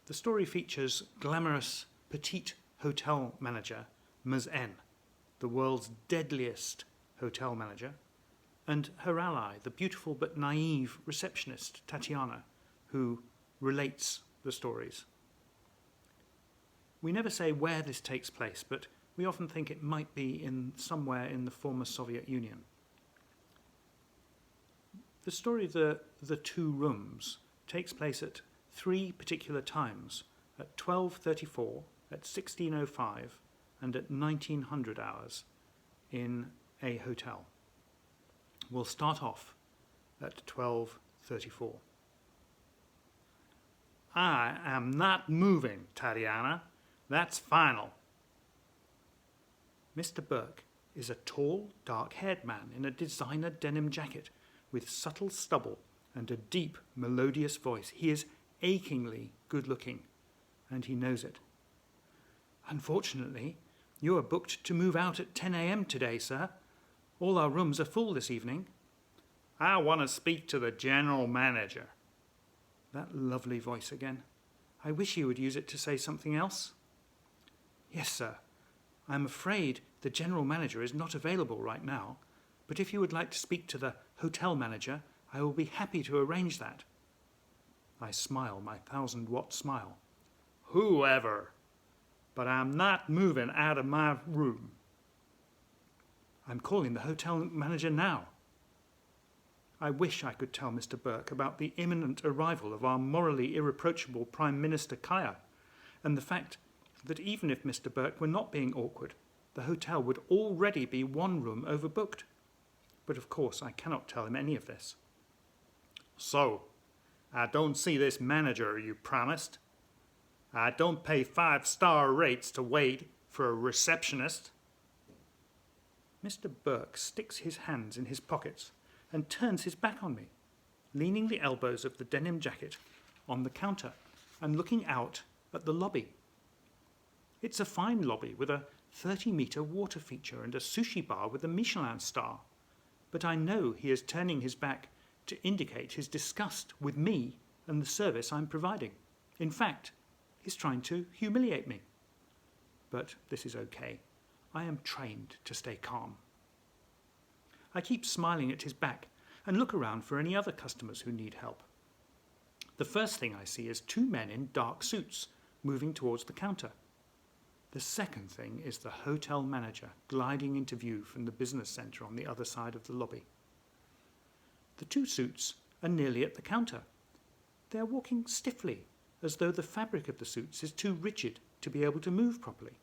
The story features glamorous petite hotel manager Ms. N, the world's deadliest hotel manager, and her ally, the beautiful but naive receptionist Tatiana, who relates the stories. We never say where this takes place, but we often think it might be somewhere in the former Soviet Union. The story The Two Rooms takes place at three particular times, at 12:34, at 16:05, and at 1900 hours in a hotel. We'll start off at 12:34. I am not moving, Tatiana. That's final. Mr. Burke is a tall, dark-haired man in a designer denim jacket with subtle stubble and a deep, melodious voice. He is achingly good-looking, and he knows it. Unfortunately, you are booked to move out at 10 a.m. today, sir. All our rooms are full this evening. I want to speak to the general manager. That lovely voice again. I wish you would use it to say something else. Yes, sir. I'm afraid the general manager is not available right now, but if you would like to speak to the hotel manager, I will be happy to arrange that. I smile my 1,000-watt smile. Whoever, but I'm not moving out of my room. I'm calling the hotel manager now. I wish I could tell Mr. Burke about the imminent arrival of our morally irreproachable Prime Minister Kaya, and the fact that even if Mr. Burke were not being awkward, the hotel would already be one room overbooked. But of course I cannot tell him any of this. So, I don't see this manager you promised. I don't pay 5-star rates to wait for a receptionist. Mr. Burke sticks his hands in his pockets and turns his back on me, leaning the elbows of the denim jacket on the counter and looking out at the lobby. It's a fine lobby with a 30-metre water feature and a sushi bar with a Michelin star, but I know he is turning his back to indicate his disgust with me and the service I'm providing. In fact, he's trying to humiliate me. But this is okay. I am trained to stay calm. I keep smiling at his back and look around for any other customers who need help. The first thing I see is two men in dark suits moving towards the counter. The second thing is the hotel manager gliding into view from the business centre on the other side of the lobby. The two suits are nearly at the counter. They are walking stiffly, as though the fabric of the suits is too rigid to be able to move properly.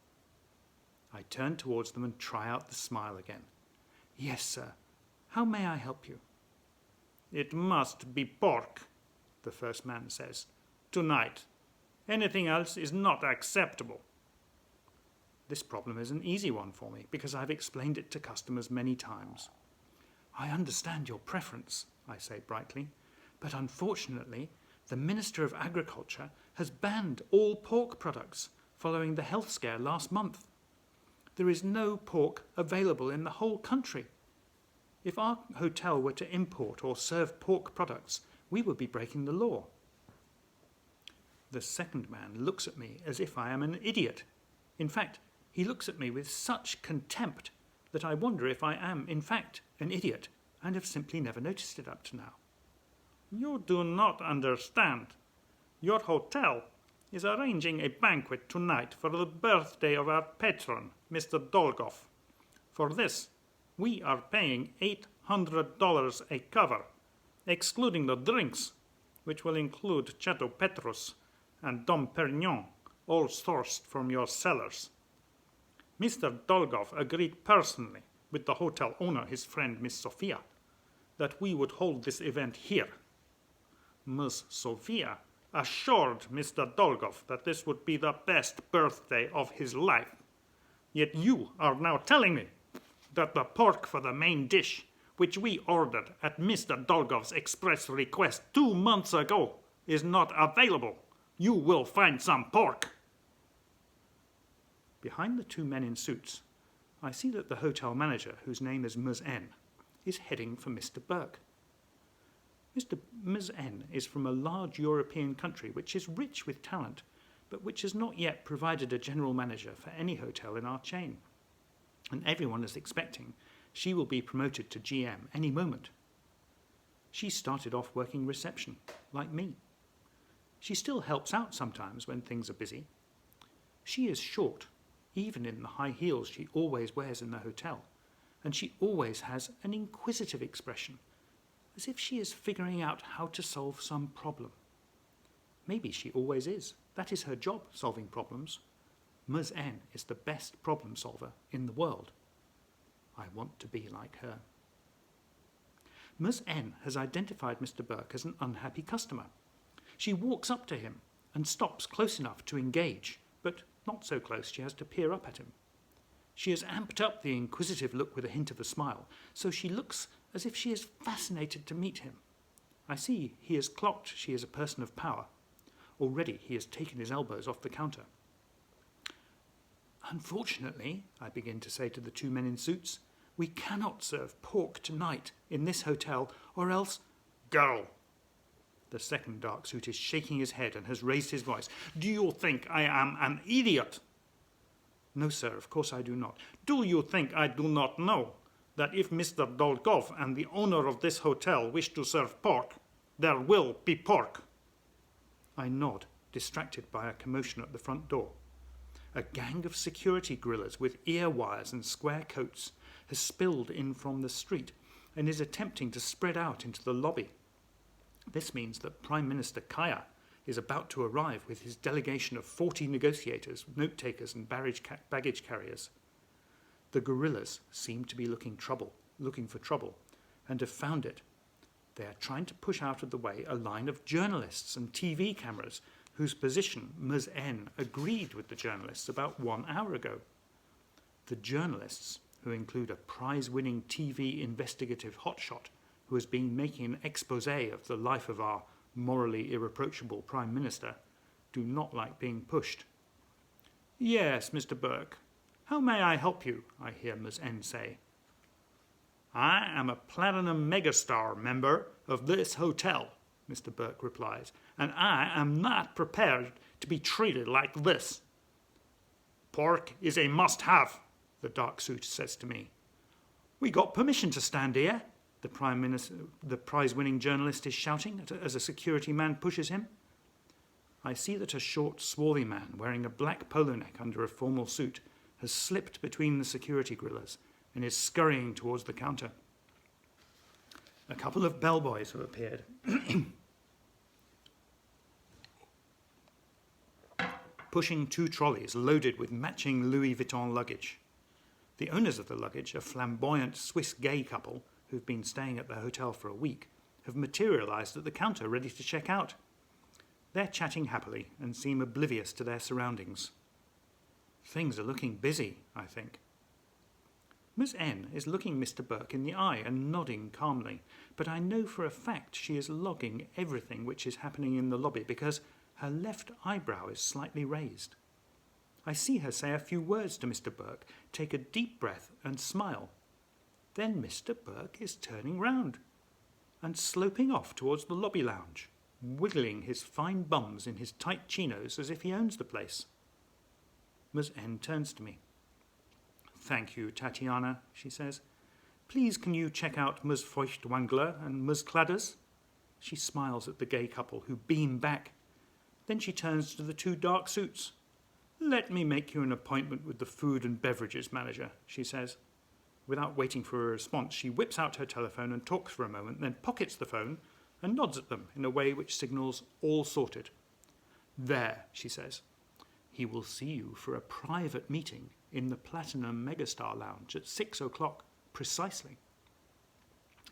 I turn towards them and try out the smile again. Yes, sir. How may I help you? It must be pork, the first man says. Tonight. Anything else is not acceptable. This problem is an easy one for me because I've explained it to customers many times. I understand your preference, I say brightly, but unfortunately, the Minister of Agriculture has banned all pork products following the health scare last month. There is no pork available in the whole country. If our hotel were to import or serve pork products, we would be breaking the law. The second man looks at me as if I am an idiot. In fact, he looks at me with such contempt that I wonder if I am, in fact, an idiot and have simply never noticed it up to now. You do not understand. Your hotel is arranging a banquet tonight for the birthday of our patron, Mr. Dolgov. For this, we are paying $800 a cover, excluding the drinks, which will include Chateau Petrus and Dom Perignon, all sourced from your cellars. Mr. Dolgov agreed personally with the hotel owner, his friend Miss Sophia, that we would hold this event here. Miss Sophia assured Mr. Dolgov that this would be the best birthday of his life. Yet you are now telling me that the pork for the main dish, which we ordered at Mr. Dolgov's express request 2 months ago, is not available. You will find some pork. Behind the two men in suits, I see that the hotel manager, whose name is Ms. N, is heading for Mr. Burke. Ms. N is from a large European country which is rich with talent, but which has not yet provided a general manager for any hotel in our chain. And everyone is expecting she will be promoted to GM any moment. She started off working reception, like me. She still helps out sometimes when things are busy. She is short, even in the high heels she always wears in the hotel, and she always has an inquisitive expression, as if she is figuring out how to solve some problem. Maybe she always is. That is her job, solving problems. Ms. N is the best problem solver in the world. I want to be like her. Ms. N has identified Mr. Burke as an unhappy customer. She walks up to him and stops close enough to engage, but not so close she has to peer up at him. She has amped up the inquisitive look with a hint of a smile, so she looks as if she is fascinated to meet him. I see he has clocked she is a person of power. Already he has taken his elbows off the counter. Unfortunately, I begin to say to the two men in suits, we cannot serve pork tonight in this hotel, or else... Go! The second dark suit is shaking his head and has raised his voice. Do you think I am an idiot? No, sir, of course I do not. Do you think I do not know that if Mr. Dolgov and the owner of this hotel wish to serve pork, there will be pork? I nod, distracted by a commotion at the front door. A gang of security guerrillas with ear wires and square coats has spilled in from the street and is attempting to spread out into the lobby. This means that Prime Minister Kaya is about to arrive with his delegation of 40 negotiators, note-takers and baggage carriers. The guerrillas seem to be looking for trouble, and have found it. They are trying to push out of the way a line of journalists and TV cameras whose position Ms. N agreed with the journalists about 1 hour ago. The journalists, who include a prize-winning TV investigative hotshot who has been making an exposé of the life of our morally irreproachable Prime Minister, do not like being pushed. Yes, Mr. Burke, how may I help you? I hear Ms. N say. I am a Platinum Megastar member of this hotel, Mr. Burke replies, and I am not prepared to be treated like this. Pork is a must-have, the dark suit says to me. We got permission to stand here, the prize-winning journalist is shouting as a security man pushes him. I see that a short, swarthy man wearing a black polo neck under a formal suit has slipped between the security guerrillas and is scurrying towards the counter. A couple of bellboys have appeared. Pushing 2 trolleys loaded with matching Louis Vuitton luggage. The owners of the luggage, a flamboyant Swiss gay couple who've been staying at the hotel for a week, have materialised at the counter ready to check out. They're chatting happily and seem oblivious to their surroundings. Things are looking busy, I think. Miss N is looking Mr. Burke in the eye and nodding calmly, but I know for a fact she is logging everything which is happening in the lobby because her left eyebrow is slightly raised. I see her say a few words to Mr. Burke, take a deep breath and smile. Then Mr. Burke is turning round and sloping off towards the lobby lounge, wiggling his fine bums in his tight chinos as if he owns the place. Ms. N turns to me. Thank you, Tatiana, she says. Please can you check out Ms. Feuchtwangler and Ms. Cladders? She smiles at the gay couple who beam back. Then she turns to the 2 dark suits. Let me make you an appointment with the food and beverages manager, she says. Without waiting for a response, she whips out her telephone and talks for a moment, then pockets the phone and nods at them in a way which signals all sorted. There, she says. He will see you for a private meeting in the Platinum Megastar Lounge at 6 o'clock, precisely.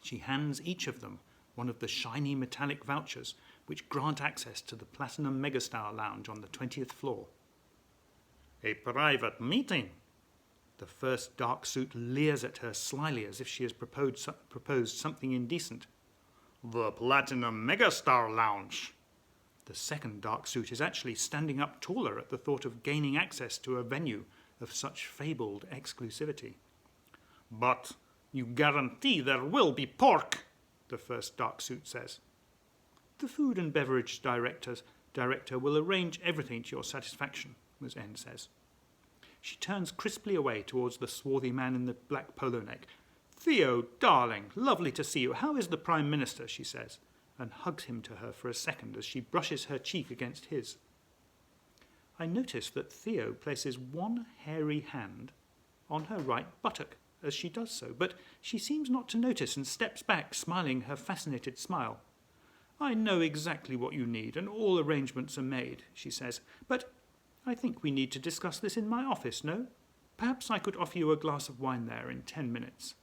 She hands each of them one of the shiny metallic vouchers which grant access to the Platinum Megastar Lounge on the 20th floor. A private meeting? The first dark suit leers at her slyly as if she has proposed something indecent. The Platinum Megastar Lounge. The second dark suit is actually standing up taller at the thought of gaining access to a venue of such fabled exclusivity. But you guarantee there will be pork, the first dark suit says. The food and beverage director will arrange everything to your satisfaction, Ms. N says. She turns crisply away towards the swarthy man in the black polo neck. Theo, darling, lovely to see you. How is the Prime Minister, she says, and hugs him to her for a second as she brushes her cheek against his. I notice that Theo places one hairy hand on her right buttock as she does so, but she seems not to notice and steps back, smiling her fascinated smile. I know exactly what you need, and all arrangements are made, she says, but I think we need to discuss this in my office, no? Perhaps I could offer you a glass of wine there in 10 minutes.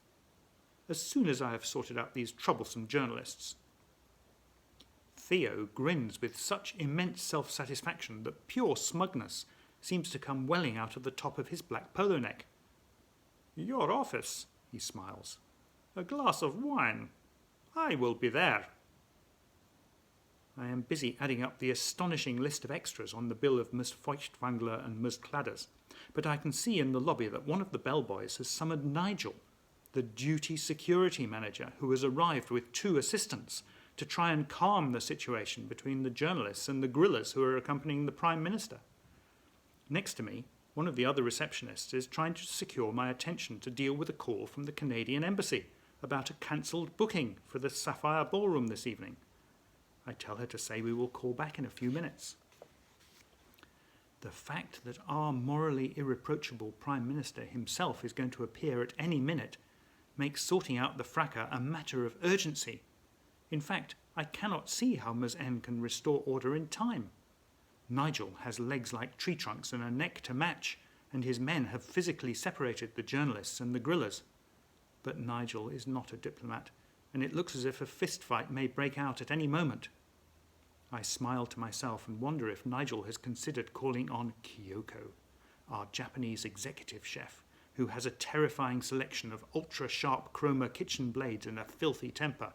As soon as I have sorted out these troublesome journalists. Theo grins with such immense self-satisfaction that pure smugness seems to come welling out of the top of his black polo neck. Your office, he smiles. A glass of wine. I will be there. I am busy adding up the astonishing list of extras on the bill of Miss Feuchtwangler and Miss Cladders, but I can see in the lobby that one of the bellboys has summoned Nigel, the duty security manager, who has arrived with 2 assistants to try and calm the situation between the journalists and the grillers who are accompanying the Prime Minister. Next to me, one of the other receptionists is trying to secure my attention to deal with a call from the Canadian Embassy about a cancelled booking for the Sapphire Ballroom this evening. I tell her to say we will call back in a few minutes. The fact that our morally irreproachable Prime Minister himself is going to appear at any minute makes sorting out the fracas a matter of urgency. In fact, I cannot see how Ms. N can restore order in time. Nigel has legs like tree trunks and a neck to match, and his men have physically separated the journalists and the grillers. But Nigel is not a diplomat, and it looks as if a fist fight may break out at any moment. I smile to myself and wonder if Nigel has considered calling on Kyoko, our Japanese executive chef, who has a terrifying selection of ultra-sharp chroma kitchen blades and a filthy temper.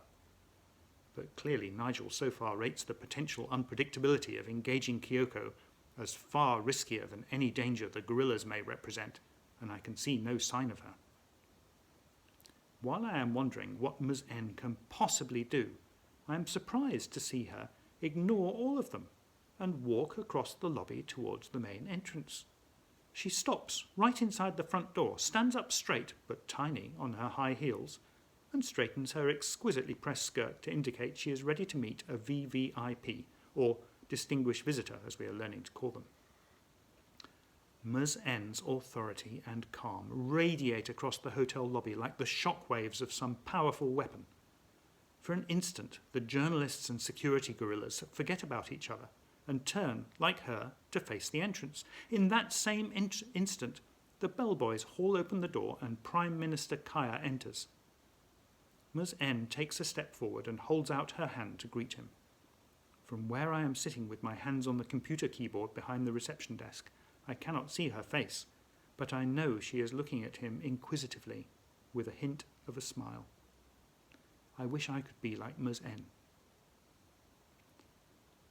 But clearly Nigel so far rates the potential unpredictability of engaging Kyoko as far riskier than any danger the guerrillas may represent, and I can see no sign of her. While I am wondering what Ms. N can possibly do, I am surprised to see her ignore all of them and walk across the lobby towards the main entrance. She stops right inside the front door, stands up straight but tiny on her high heels, and straightens her exquisitely pressed skirt to indicate she is ready to meet a VVIP, or distinguished visitor as we are learning to call them. Ms. N's authority and calm radiate across the hotel lobby like the shock waves of some powerful weapon. For an instant, the journalists and security guerrillas forget about each other and turn, like her, to face the entrance. In that same instant, the bellboys haul open the door and Prime Minister Kaya enters. Ms. N takes a step forward and holds out her hand to greet him. From where I am sitting with my hands on the computer keyboard behind the reception desk, I cannot see her face, but I know she is looking at him inquisitively, with a hint of a smile. I wish I could be like Ms. N.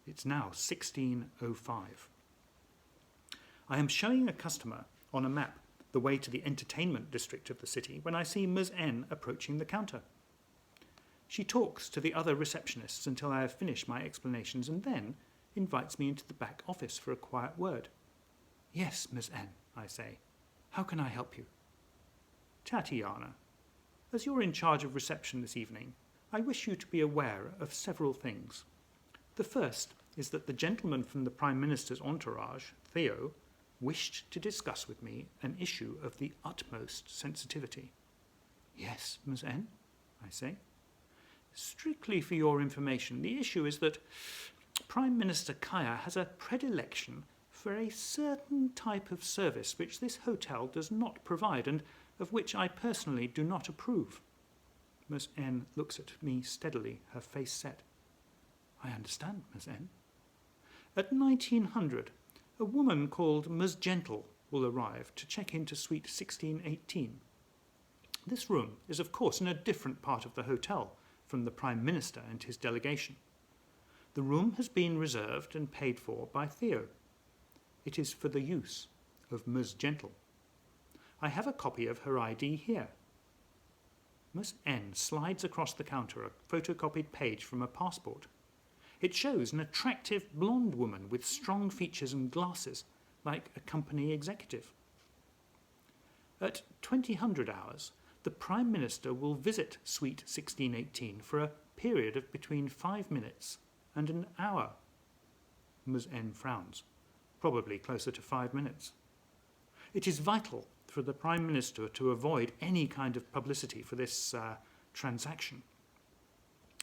It's now 16:05. I am showing a customer on a map the way to the entertainment district of the city when I see Ms. N approaching the counter. She talks to the other receptionists until I have finished my explanations and then invites me into the back office for a quiet word. Yes, Ms. N, I say. How can I help you? Tatiana, as you're in charge of reception this evening, I wish you to be aware of several things. The first is that the gentleman from the Prime Minister's entourage, Theo, wished to discuss with me an issue of the utmost sensitivity. Yes, Ms. N, I say. Strictly for your information, the issue is that Prime Minister Kaya has a predilection for a certain type of service which this hotel does not provide and of which I personally do not approve. Miss N looks at me steadily, her face set. I understand, Miss N. At 1900, a woman called Ms. Gentle will arrive to check into suite 1618. This room is, of course, in a different part of the hotel from the Prime Minister and his delegation. The room has been reserved and paid for by Theo. It is for the use of Ms. Gentle. I have a copy of her ID here. Miss N slides across the counter a photocopied page from a passport. It shows an attractive blonde woman with strong features and glasses, like a company executive. At 2000 hours, the Prime Minister will visit Suite 1618 for a period of between 5 minutes and an hour. Ms. N frowns, probably closer to 5 minutes. It is vital for the Prime Minister to avoid any kind of publicity for this transaction.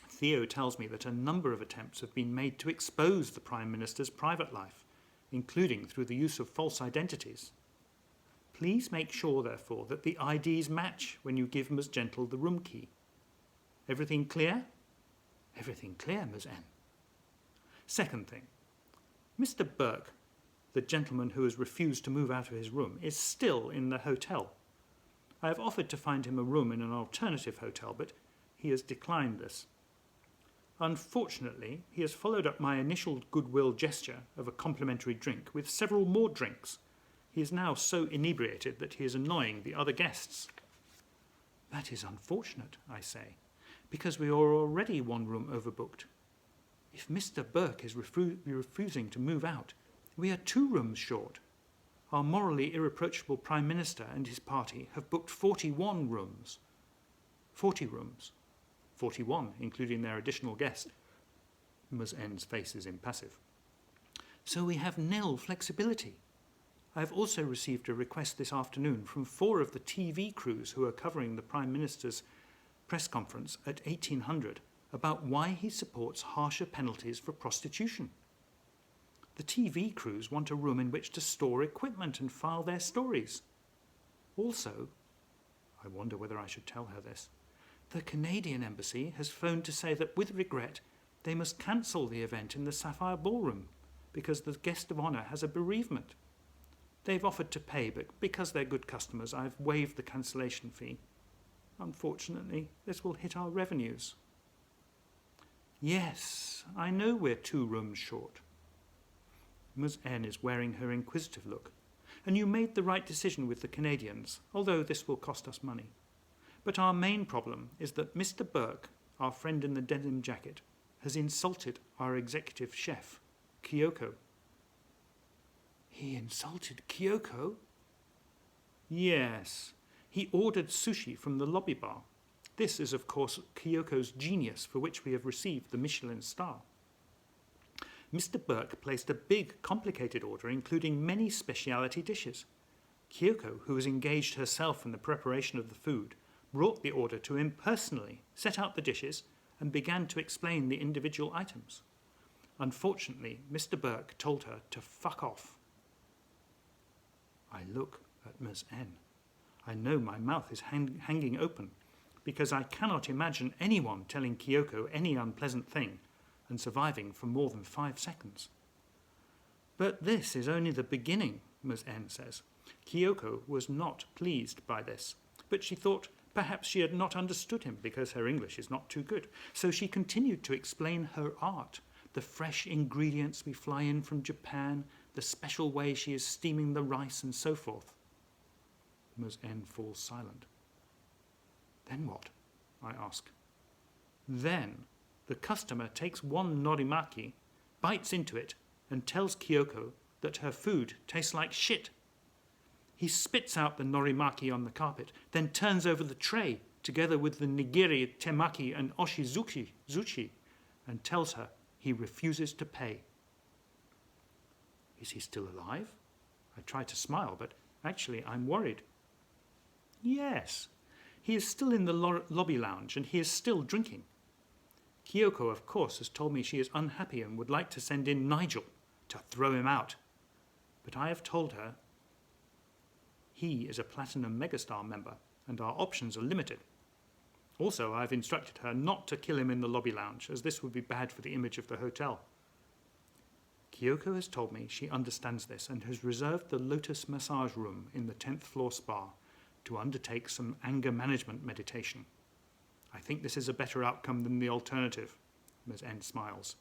Theo tells me that a number of attempts have been made to expose the Prime Minister's private life, including through the use of false identities. Please make sure, therefore, that the IDs match when you give Ms. Gentle the room key. Everything clear? Everything clear, Ms. N. Second thing, Mr. Burke, the gentleman who has refused to move out of his room, is still in the hotel. I have offered to find him a room in an alternative hotel, but he has declined this. Unfortunately, he has followed up my initial goodwill gesture of a complimentary drink with several more drinks. He is now so inebriated that he is annoying the other guests. That is unfortunate, I say, because we are already one room overbooked. If Mr. Burke is refusing to move out, we are 2 rooms short. Our morally irreproachable Prime Minister and his party have booked 41 rooms. 40 rooms. 41, including their additional guest. Ms. N's face is impassive. So we have nil flexibility. I have also received a request this afternoon from 4 of the TV crews who are covering the Prime Minister's press conference at 1800 about why he supports harsher penalties for prostitution. The TV crews want a room in which to store equipment and file their stories. Also, I wonder whether I should tell her this, the Canadian Embassy has phoned to say that with regret they must cancel the event in the Sapphire Ballroom because the guest of honour has a bereavement. They've offered to pay, but because they're good customers, I've waived the cancellation fee. Unfortunately, this will hit our revenues. Yes, I know we're 2 rooms short. Ms. N is wearing her inquisitive look, and you made the right decision with the Canadians, although this will cost us money. But our main problem is that Mr. Burke, our friend in the denim jacket, has insulted our executive chef, Kyoko. He insulted Kyoko? Yes. He ordered sushi from the lobby bar. This is, of course, Kyoko's genius, for which we have received the Michelin star. Mr. Burke placed a big, complicated order, including many speciality dishes. Kyoko, who has engaged herself in the preparation of the food, brought the order to him personally, set out the dishes, and began to explain the individual items. Unfortunately, Mr. Burke told her to fuck off. I look at Ms. N. I know my mouth is hanging open, because I cannot imagine anyone telling Kyoko any unpleasant thing and surviving for more than 5 seconds. But this is only the beginning, Ms. N says. Kyoko was not pleased by this, but she thought perhaps she had not understood him because her English is not too good. So she continued to explain her art, the fresh ingredients we fly in from Japan, the special way she is steaming the rice and so forth. Ms. N falls silent. Then what? I ask. Then the customer takes one norimaki, bites into it, and tells Kyoko that her food tastes like shit. He spits out the norimaki on the carpet, then turns over the tray, together with the nigiri, temaki, and oshizuchi, and tells her he refuses to pay. Is he still alive? I try to smile, but actually I'm worried. Yes, he is still in the lobby lounge, and he is still drinking. Kyoko, of course, has told me she is unhappy and would like to send in Nigel to throw him out. But I have told her he is a Platinum Megastar member, and our options are limited. Also, I have instructed her not to kill him in the lobby lounge, as this would be bad for the image of the hotel. Kyoko has told me she understands this and has reserved the Lotus massage room in the 10th floor spa to undertake some anger management meditation. I think this is a better outcome than the alternative, Ms. N smiles.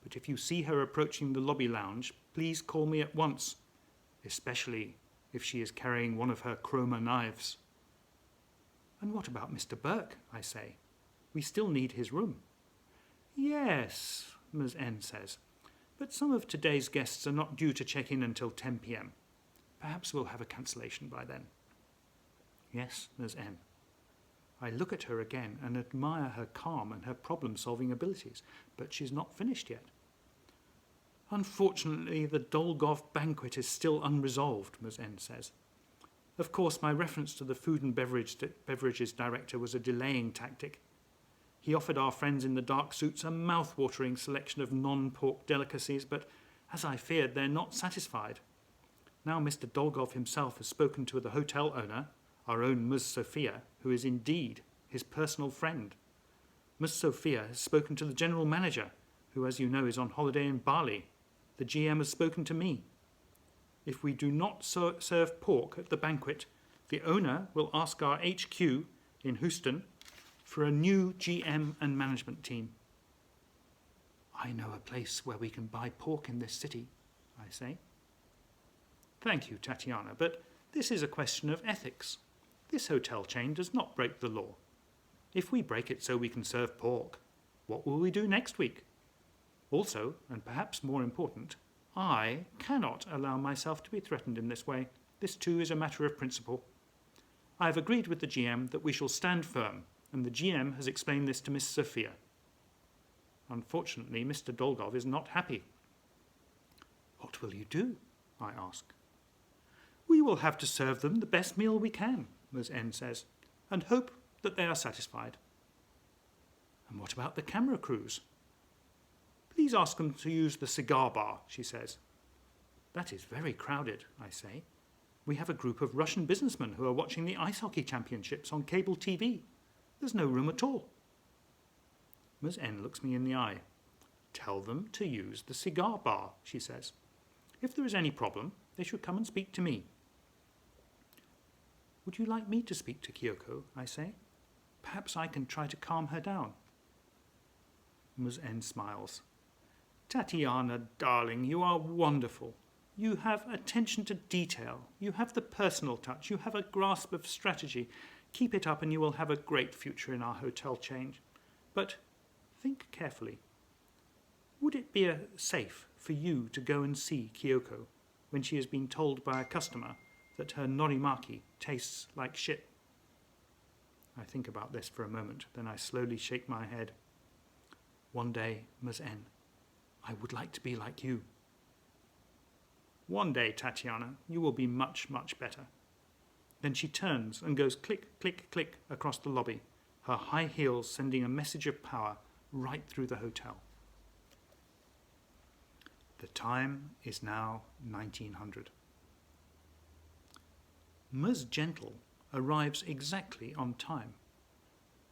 But if you see her approaching the lobby lounge, please call me at once, especially if she is carrying one of her chroma knives. And what about Mr. Burke, I say? We still need his room. Yes, Ms. N says, but some of today's guests are not due to check in until 10 p.m. Perhaps we'll have a cancellation by then. Yes, Ms. N. I look at her again and admire her calm and her problem-solving abilities, but she's not finished yet. Unfortunately, the Dolgov banquet is still unresolved, Ms. N says. Of course, my reference to the food and beverages director was a delaying tactic. He offered our friends in the dark suits a mouth-watering selection of non-pork delicacies, but as I feared, they're not satisfied. Now Mr. Dolgov himself has spoken to the hotel owner, our own Ms. Sophia, who is indeed his personal friend. Ms. Sophia has spoken to the general manager, who, as you know, is on holiday in Bali. The GM has spoken to me. If we do not serve pork at the banquet, the owner will ask our HQ in Houston for a new GM and management team. I know a place where we can buy pork in this city, I say. Thank you, Tatiana, but this is a question of ethics. This hotel chain does not break the law. If we break it so we can serve pork, what will we do next week? Also, and perhaps more important, I cannot allow myself to be threatened in this way. This too is a matter of principle. I have agreed with the GM that we shall stand firm, and the GM has explained this to Miss Sophia. Unfortunately, Mr. Dolgov is not happy. What will you do? I ask. We will have to serve them the best meal we can, Ms. N says, and hope that they are satisfied. And what about the camera crews? Please ask them to use the cigar bar, she says. That is very crowded, I say. We have a group of Russian businessmen who are watching the ice hockey championships on cable TV. There's no room at all. Ms. N looks me in the eye. Tell them to use the cigar bar, she says. If there is any problem, they should come and speak to me. Would you like me to speak to Kyoko? I say. Perhaps I can try to calm her down. Ms. N smiles. Tatiana, darling, you are wonderful. You have attention to detail. You have the personal touch. You have a grasp of strategy. Keep it up and you will have a great future in our hotel chain. But think carefully. Would it be safe for you to go and see Kyoko when she has been told by a customer that her norimaki tastes like shit? I think about this for a moment, then I slowly shake my head. One day, Ms. N, I would like to be like you. One day, Tatiana, you will be much, much better. Then she turns and goes click, click, click across the lobby, her high heels sending a message of power right through the hotel. The time is now 1900. Ms. Gentle arrives exactly on time.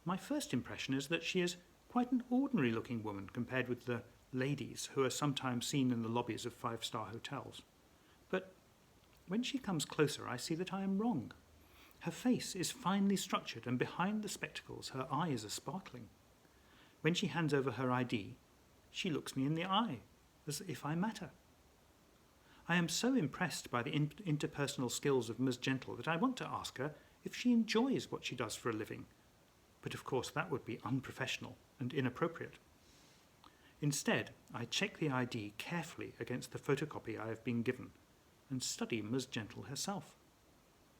My first impression is that she is quite an ordinary-looking woman compared with the ladies who are sometimes seen in the lobbies of five-star hotels. But when she comes closer, I see that I am wrong. Her face is finely structured, and behind the spectacles her eyes are sparkling. When she hands over her ID, she looks me in the eye, as if I matter. I am so impressed by the interpersonal skills of Ms. Gentle that I want to ask her if she enjoys what she does for a living. But of course that would be unprofessional and inappropriate. Instead, I check the ID carefully against the photocopy I have been given and study Ms. Gentle herself.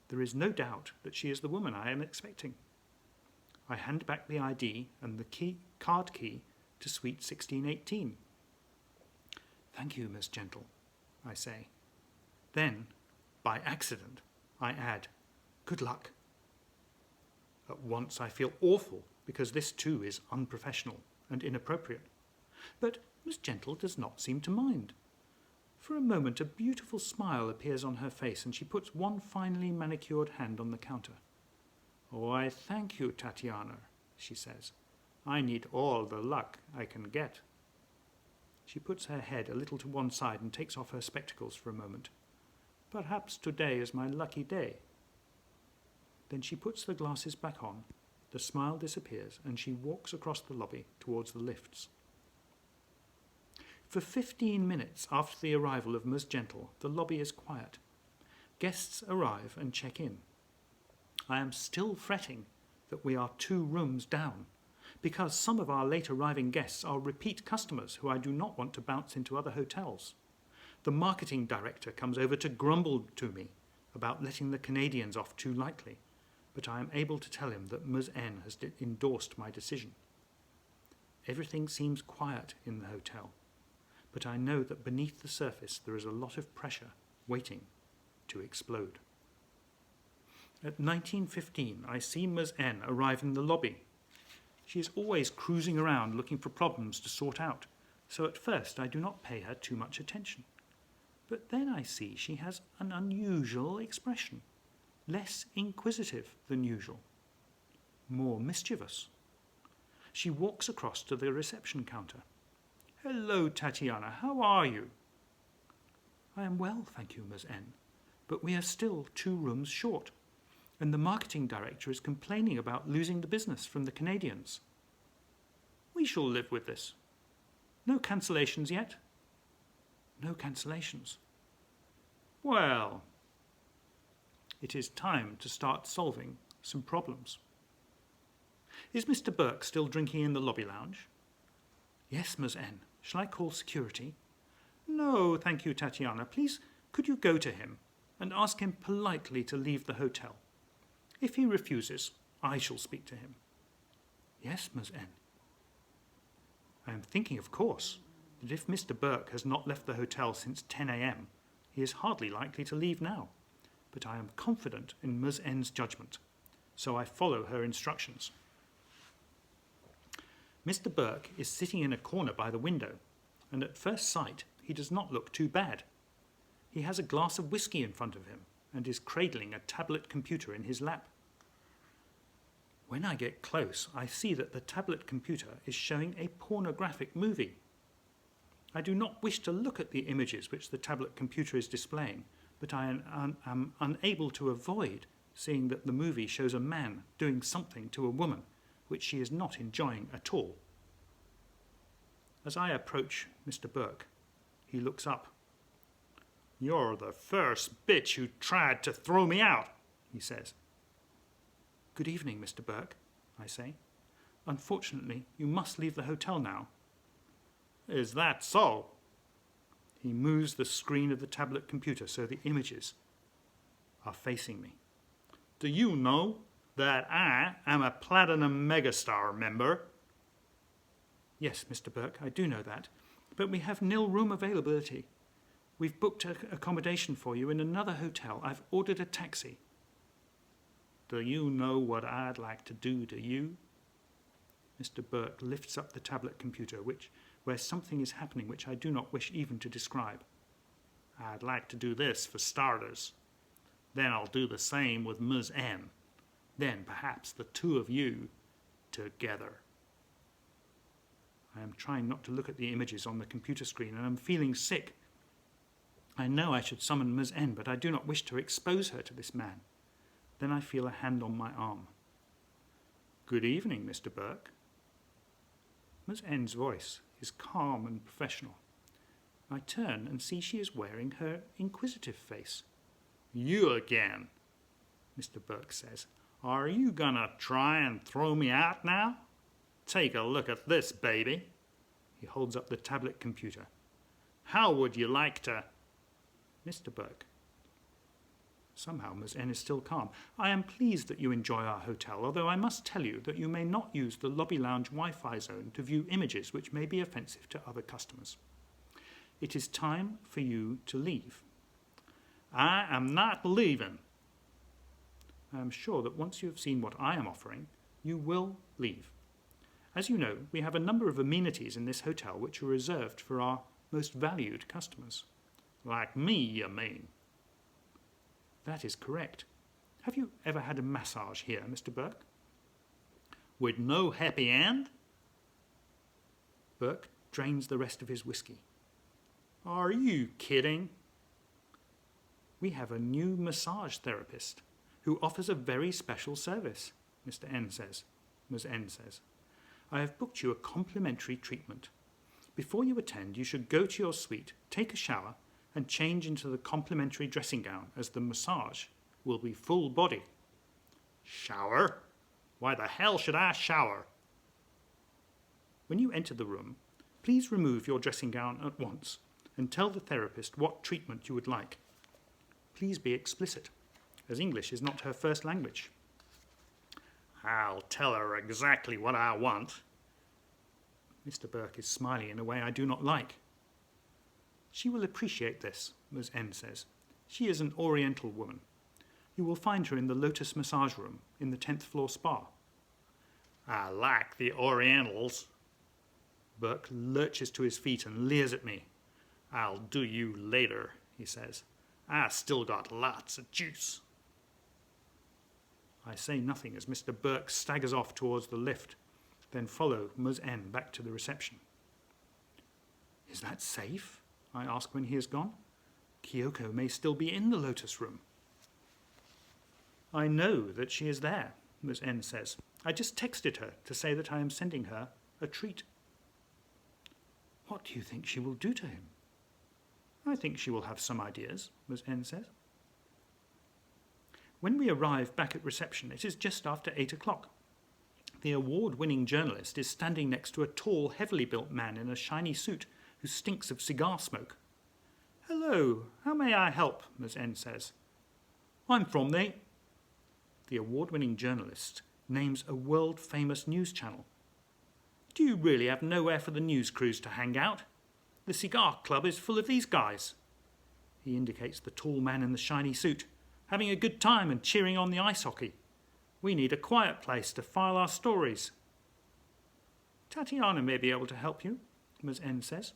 There is no doubt that she is the woman I am expecting. I hand back the ID and the card key to suite 1618. Thank you, Miss Gentle, I say. Then, by accident, I add, good luck. At once I feel awful because this too is unprofessional and inappropriate. But Miss Gentle does not seem to mind. For a moment a beautiful smile appears on her face and she puts one finely manicured hand on the counter. Why, thank you, Tatiana, she says. I need all the luck I can get. She puts her head a little to one side and takes off her spectacles for a moment. Perhaps today is my lucky day. Then she puts the glasses back on, the smile disappears, and she walks across the lobby towards the lifts. For 15 minutes after the arrival of Ms. Gentle, the lobby is quiet. Guests arrive and check in. I am still fretting that we are 2 rooms down, because some of our late arriving guests are repeat customers who I do not want to bounce into other hotels. The marketing director comes over to grumble to me about letting the Canadians off too lightly, but I am able to tell him that Ms. N has endorsed my decision. Everything seems quiet in the hotel, but I know that beneath the surface there is a lot of pressure waiting to explode. At 19:15, I see Ms. N arrive in the lobby. She is always cruising around looking for problems to sort out, so at first I do not pay her too much attention. But then I see she has an unusual expression, less inquisitive than usual, more mischievous. She walks across to the reception counter. "Hello, Tatiana, how are you?" "I am well, thank you, Ms. N, but we are still 2 rooms short, and the marketing director is complaining about losing the business from the Canadians." "We shall live with this. No cancellations yet?" "No cancellations." "Well, it is time to start solving some problems." "Is Mr. Burke still drinking in the lobby lounge?" "Yes, Ms. N. Shall I call security?" "No, thank you, Tatiana. Please, could you go to him and ask him politely to leave the hotel? If he refuses, I shall speak to him." "Yes, Ms. N." I am thinking, of course, that if Mr. Burke has not left the hotel since 10 a.m., he is hardly likely to leave now. But I am confident in Ms. N's judgment, so I follow her instructions. Mr. Burke is sitting in a corner by the window, and at first sight he does not look too bad. He has a glass of whisky in front of him and is cradling a tablet computer in his lap. When I get close, I see that the tablet computer is showing a pornographic movie. I do not wish to look at the images which the tablet computer is displaying, but I am unable to avoid seeing that the movie shows a man doing something to a woman which she is not enjoying at all. As I approach Mr. Burke, he looks up. "You're the first bitch who tried to throw me out," he says. "Good evening, Mr. Burke," I say. "Unfortunately, you must leave the hotel now." "Is that so?" He moves the screen of the tablet computer so the images are facing me. "Do you know that I am a Platinum Megastar member?" "Yes, Mr. Burke, I do know that, but we have nil room availability. We've booked accommodation for you in another hotel. I've ordered a taxi." "Do you know what I'd like to do to you?" Mr. Burke lifts up the tablet computer, where something is happening which I do not wish even to describe. "I'd like to do this for starters. Then I'll do the same with Ms. N. Then perhaps the 2 of you together." I am trying not to look at the images on the computer screen, and I'm feeling sick. I know I should summon Ms. N, but I do not wish to expose her to this man. Then I feel a hand on my arm. "Good evening, Mr. Burke." Ms. N's voice is calm and professional. I turn and see she is wearing her inquisitive face. "You again," Mr. Burke says. "Are you gonna try and throw me out now? Take a look at this, baby." He holds up the tablet computer. "How would you like to—" "Mr. Burke." Somehow Ms. N is still calm. "I am pleased that you enjoy our hotel, although I must tell you that you may not use the lobby lounge Wi-Fi zone to view images which may be offensive to other customers. It is time for you to leave." "I am not leaving." "I am sure that once you have seen what I am offering, you will leave. As you know, we have a number of amenities in this hotel which are reserved for our most valued customers." "Like me, you mean?" "That is correct. Have you ever had a massage here, Mr. Burke?" "With no happy end?" Burke drains the rest of his whisky. "Are you kidding?" "We have a new massage therapist who offers a very special service," Ms. N says. "I have booked you a complimentary treatment. Before you attend, you should go to your suite, take a shower, and change into the complimentary dressing gown, as the massage will be full body." "Shower? Why the hell should I shower?" When you enter the room, please remove your dressing gown at once and tell the therapist what treatment you would like. Please be explicit, as English is not her first language. I'll tell her exactly what I want. Mr. Burke is smiling in a way I do not like. She will appreciate this, Ms. N says. She is an Oriental woman. You will find her in the Lotus massage room in the 10th floor spa. I like the Orientals. Burke lurches to his feet and leers at me. I'll do you later, he says. I still got lots of juice. I say nothing as Mr. Burke staggers off towards the lift, then follow Ms. N back to the reception. Is that safe? I ask when he is gone. Kyoko may still be in the Lotus room. I know that she is there, Ms. N says. I just texted her to say that I am sending her a treat. What do you think she will do to him? I think she will have some ideas, Ms. N says. When we arrive back at reception, it is just after 8 o'clock. The award-winning journalist is standing next to a tall, heavily built man in a shiny suit who stinks of cigar smoke. Hello, how may I help? Ms. N says. I'm from the award-winning journalist names a world-famous news channel. Do you really have nowhere for the news crews to hang out? The cigar club is full of these guys. He indicates the tall man in the shiny suit, having a good time and cheering on the ice hockey. We need a quiet place to file our stories. Tatiana may be able to help you, Ms. N says.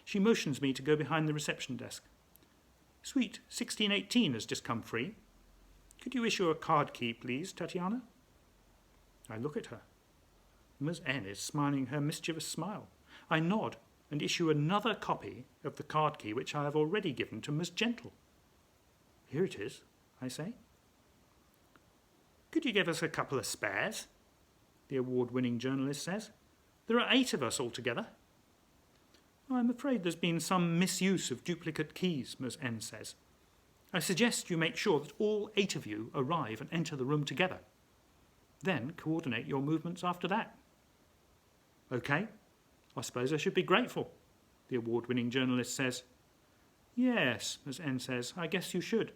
She motions me to go behind the reception desk. Suite 1618 has just come free. Could you issue a card key, please, Tatiana? I look at her. Ms. N is smiling her mischievous smile. I nod and issue another copy of the card key which I have already given to Miss Gentle. Here it is, I say. Could you give us a couple of spares? The award-winning journalist says. There are 8 of us altogether. I'm afraid there's been some misuse of duplicate keys, Ms. N says. I suggest you make sure that all 8 of you arrive and enter the room together. Then coordinate your movements after that. OK, I suppose I should be grateful, the award-winning journalist says. Yes, Ms. N says, I guess you should.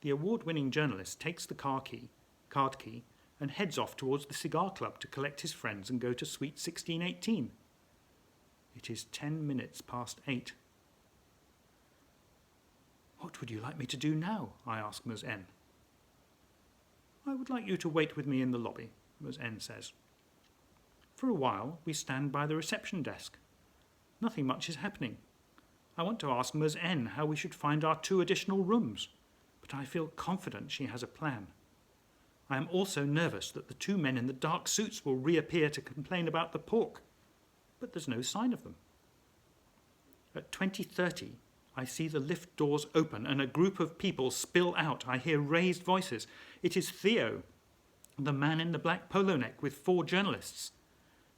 The award-winning journalist takes the card key and heads off towards the cigar club to collect his friends and go to suite 1618. It is 10 minutes past 8. What would you like me to do now? I ask Ms. N. I would like you to wait with me in the lobby, Ms. N says. For a while, we stand by the reception desk. Nothing much is happening. I want to ask Ms. N how we should find our 2 additional rooms, but I feel confident she has a plan. I am also nervous that the 2 men in the dark suits will reappear to complain about the pork, but there's no sign of them. At 20:30, I see the lift doors open and a group of people spill out. I hear raised voices. It is Theo, the man in the black polo neck with 4 journalists.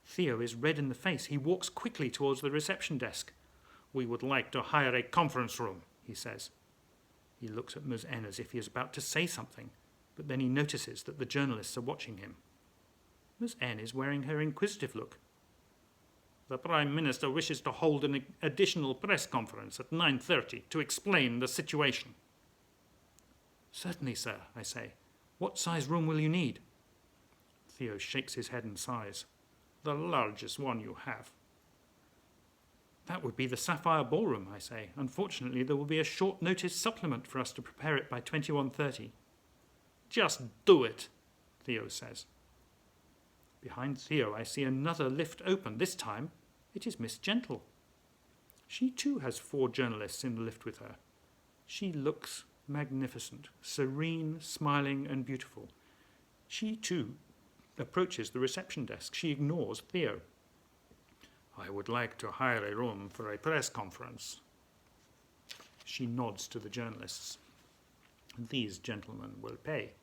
Theo is red in the face. He walks quickly towards the reception desk. We would like to hire a conference room, he says. He looks at Ms. N as if he is about to say something, but then he notices that the journalists are watching him. Ms. N is wearing her inquisitive look. The Prime Minister wishes to hold an additional press conference at 9:30 to explain the situation. Certainly, sir, I say. What size room will you need? Theo shakes his head and sighs. The largest one you have. That would be the Sapphire Ballroom, I say. Unfortunately, there will be a short notice supplement for us to prepare it by 21:30. Just do it, Theo says. Behind Theo, I see another lift open. This time, it is Miss Gentle. She too has 4 journalists in the lift with her. She looks magnificent, serene, smiling, and beautiful. She too approaches the reception desk. She ignores Theo. I would like to hire a room for a press conference. She nods to the journalists. These gentlemen will pay.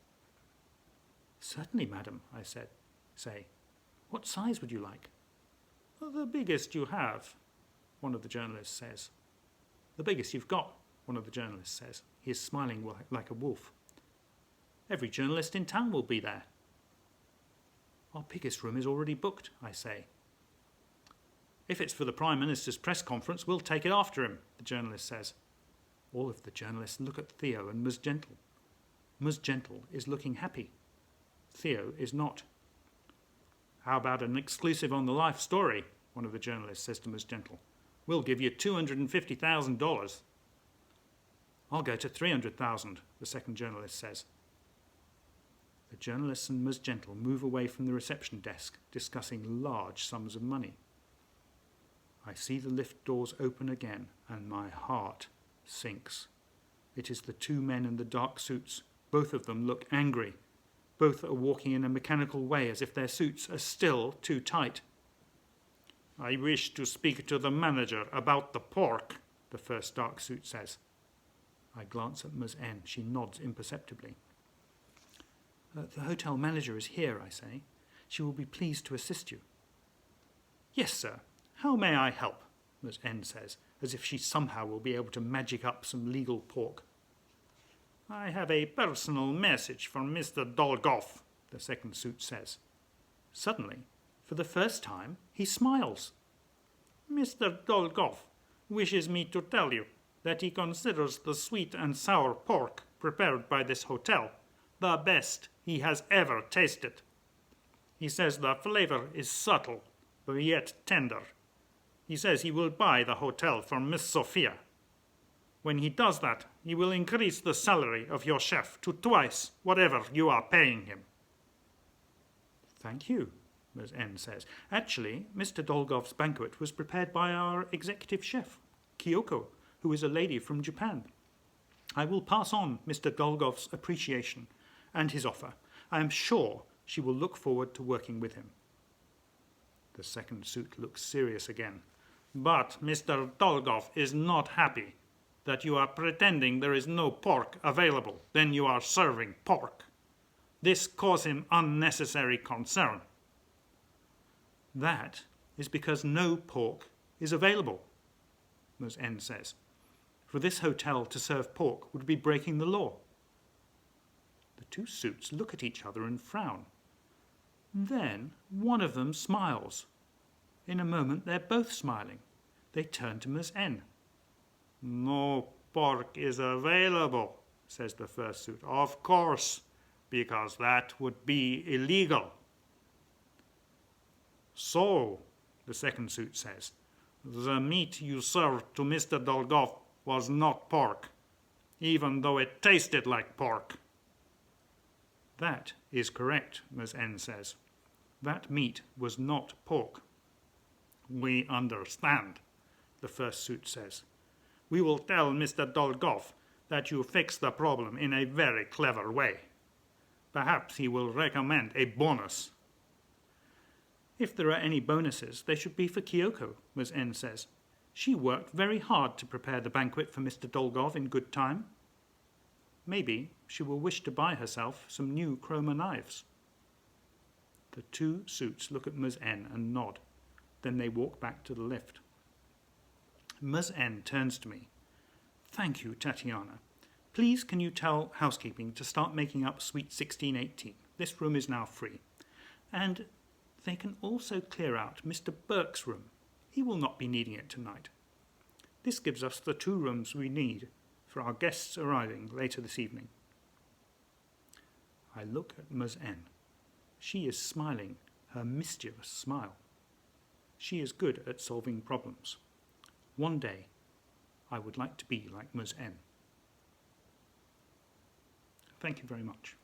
Certainly, madam, I say. What size would you like? The biggest you have, one of the journalists says. The biggest you've got, one of the journalists says. He is smiling like a wolf. Every journalist in town will be there. Our biggest room is already booked, I say. If it's for the Prime Minister's press conference, we'll take it after him, the journalist says. All of the journalists look at Theo and Ms. Gentle. Ms. Gentle is looking happy. Theo is not. How about an exclusive on the life story? One of the journalists says to Ms. Gentle. We'll give you $250,000. I'll go to $300,000, the second journalist says. The journalists and Ms. Gentle move away from the reception desk, discussing large sums of money. I see the lift doors open again, and my heart sinks. It is the two men in the dark suits. Both of them look angry. Both are walking in a mechanical way, as if their suits are still too tight. I wish to speak to the manager about the pork, the first dark suit says. I glance at Ms. N. She nods imperceptibly. The hotel manager is here, I say. She will be pleased to assist you. Yes, sir. How may I help? Ms. N says, as if she somehow will be able to magic up some legal pork. I have a personal message from Mr. Dolgoff, the second suit says. Suddenly, for the first time, he smiles. Mr. Dolgoff wishes me to tell you that he considers the sweet and sour pork prepared by this hotel the best he has ever tasted. He says the flavor is subtle, but yet tender. He says he will buy the hotel from Miss Sophia. When he does that, he will increase the salary of your chef to twice whatever you are paying him. Thank you, Ms. N says. Actually, Mr. Dolgoff's banquet was prepared by our executive chef, Kyoko, who is a lady from Japan. I will pass on Mr. Dolgoff's appreciation and his offer. I am sure she will look forward to working with him. The second suit looks serious again. But Mr. Dolgoff is not happy that you are pretending there is no pork available. Then you are serving pork. This causes him unnecessary concern. That is because no pork is available, Ms. N says. For this hotel to serve pork would be breaking the law. The two suits look at each other and frown. Then one of them smiles. In a moment they're both smiling. They turn to Ms. N. No pork is available, says the first suit. Of course, because that would be illegal. So, the second suit says, the meat you served to Mr. Dolgoff was not pork, even though it tasted like pork. That is correct, Ms. N says. That meat was not pork. We understand, the first suit says. We will tell Mr. Dolgoff that you fixed the problem in a very clever way. Perhaps he will recommend a bonus. If there are any bonuses, they should be for Kyoko, Ms. N says. She worked very hard to prepare the banquet for Mr. Dolgoff in good time. Maybe she will wish to buy herself some new chroma knives. The two suits look at Ms. N and nod. Then they walk back to the lift. Ms. N turns to me. Thank you, Tatiana. Please can you tell housekeeping to start making up suite 1618. This room is now free. And they can also clear out Mr. Burke's room. He will not be needing it tonight. This gives us the 2 rooms we need for our guests arriving later this evening. I look at Ms. N. She is smiling, her mischievous smile. She is good at solving problems. One day, I would like to be like Ms. N. Thank you very much.